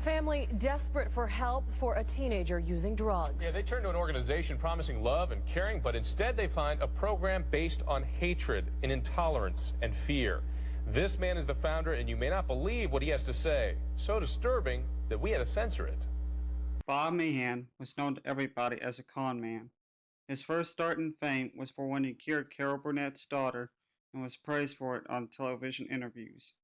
family desperate for help for a teenager using drugs. Yeah, they turn to an organization promising love and caring, but instead they find a program based on hatred and intolerance and fear. This man is the founder, and you may not believe what he has to say. So disturbing that we had to censor it. Bob Meehan was known to everybody as a con man. His first start in fame was for when he cured Carol Burnett's daughter and was praised for it on television interviews.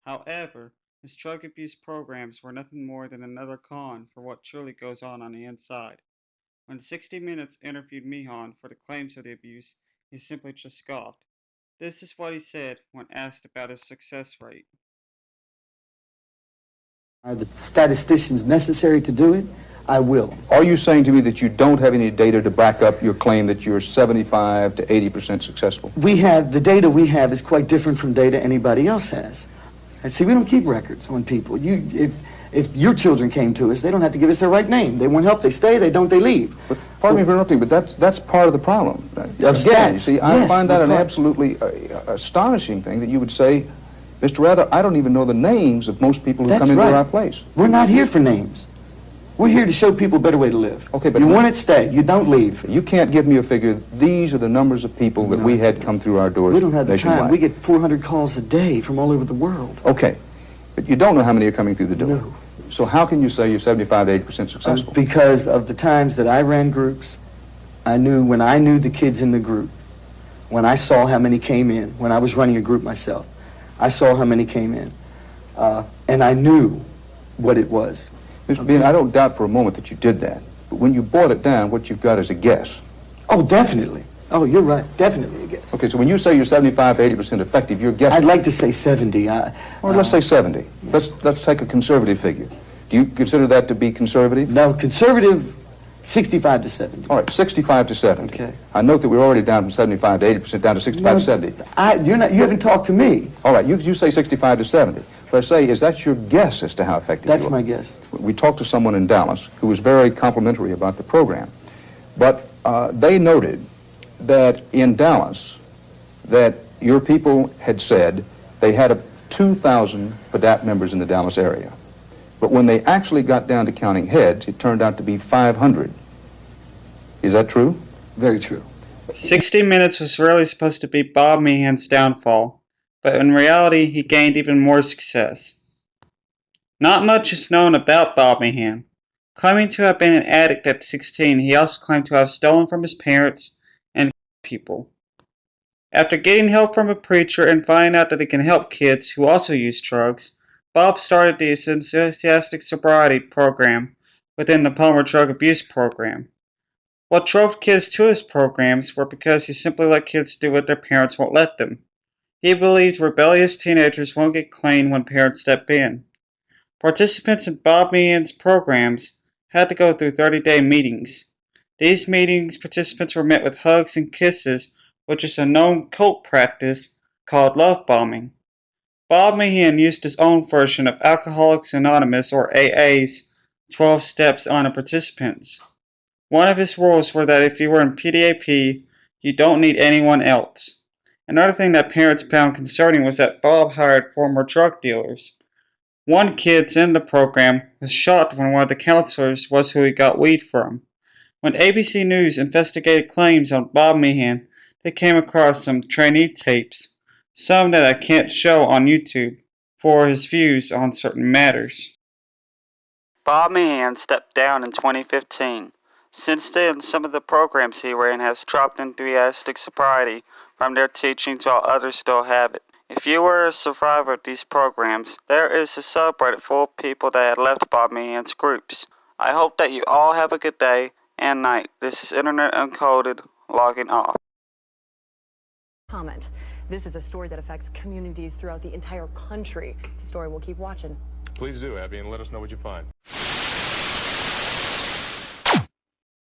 However, his drug abuse programs were nothing more than another con for what truly goes on the inside. When 60 Minutes interviewed Meehan for the claims of the abuse, he simply just scoffed. This is what he said when asked about his success rate. Are the statisticians necessary to do it? I will. Are you saying to me that you don't have any data to back up your claim that you're 75 to 80% successful? The data we have is quite different from data anybody else has. And see, we don't keep records on people. If your children came to us, they don't have to give us their right name. They want help, they stay. They don't, they leave. But, pardon me for interrupting, but that's part of the problem. Again, you see, I find that an absolutely astonishing thing that you would say, Mr. Rather, I don't even know the names of most people who come into our place. We're not here for names. We're here to show people a better way to live. Okay, but you want it, stay. You don't leave. You can't give me a figure. These are the numbers of people that we had come through our doors. We don't have the nationwide. time. We get 400 calls a day from all over the world. Okay, but you don't know how many are coming through the door. No. So how can you say you're 75 to 80% successful? Because of the times that I ran groups, when I knew the kids in the group, when I saw how many came in, when I was running a group myself, I saw how many came in, and I knew what it was. Mr. Meehan, I don't doubt for a moment that you did that. But when you boiled it down, what you've got is a guess. Oh, definitely. Oh, you're right. Definitely a guess. Okay, so when you say you're 75 to 80% effective, you're guessing. I'd like to say 70. Or let's say 70. Yeah. Let's take a conservative figure. Do you consider that to be conservative? No, conservative, 65 to 70. All right, 65 to 70. Okay. I note that we're already down from 75 to 80% down to 65 to 70. You haven't talked to me. All right, you say 65 to 70. But I say, is that your guess as to how effective That's you are? my guess. We talked to someone in Dallas who was very complimentary about the program. But they noted that in Dallas, that your people had said they had 2,000 PDAP members in the Dallas area. But when they actually got down to counting heads, it turned out to be 500. Is that true? Very true. 60 Minutes was really supposed to be Bob Meehan's downfall, but in reality he gained even more success. Not much is known about Bob Meehan. Claiming to have been an addict at 16, he also claimed to have stolen from his parents and people. After getting help from a preacher and finding out that he can help kids who also use drugs, Bob started the enthusiastic Sobriety program within the Palmer Drug Abuse Program. What drove kids to his programs were because he simply let kids do what their parents won't let them. He believed rebellious teenagers won't get clean when parents step in. Participants in Bob Meehan's programs had to go through 30-day meetings. These meetings, participants were met with hugs and kisses, which is a known cult practice called love bombing. Bob Meehan used his own version of Alcoholics Anonymous, or AA's, 12 steps on the participants. One of his rules were that if you were in PDAP, you don't need anyone else. Another thing that parents found concerning was that Bob hired former drug dealers. One kid in the program was shocked when one of the counselors was who he got weed from. When ABC News investigated claims on Bob Meehan, they came across some trainee tapes, some that I can't show on YouTube, for his views on certain matters. Bob Meehan stepped down in 2015. Since then, some of the programs he ran has dropped enthusiastic sobriety from their teachings while others still have it. If you were a survivor of these programs, there is a subreddit full of people that had left Bob Meehan's groups. I hope that you all have a good day and night. This is Internet Uncoded, logging off. Comment. This is a story that affects communities throughout the entire country. It's a story we'll keep watching. Please do, Abby, and let us know what you find.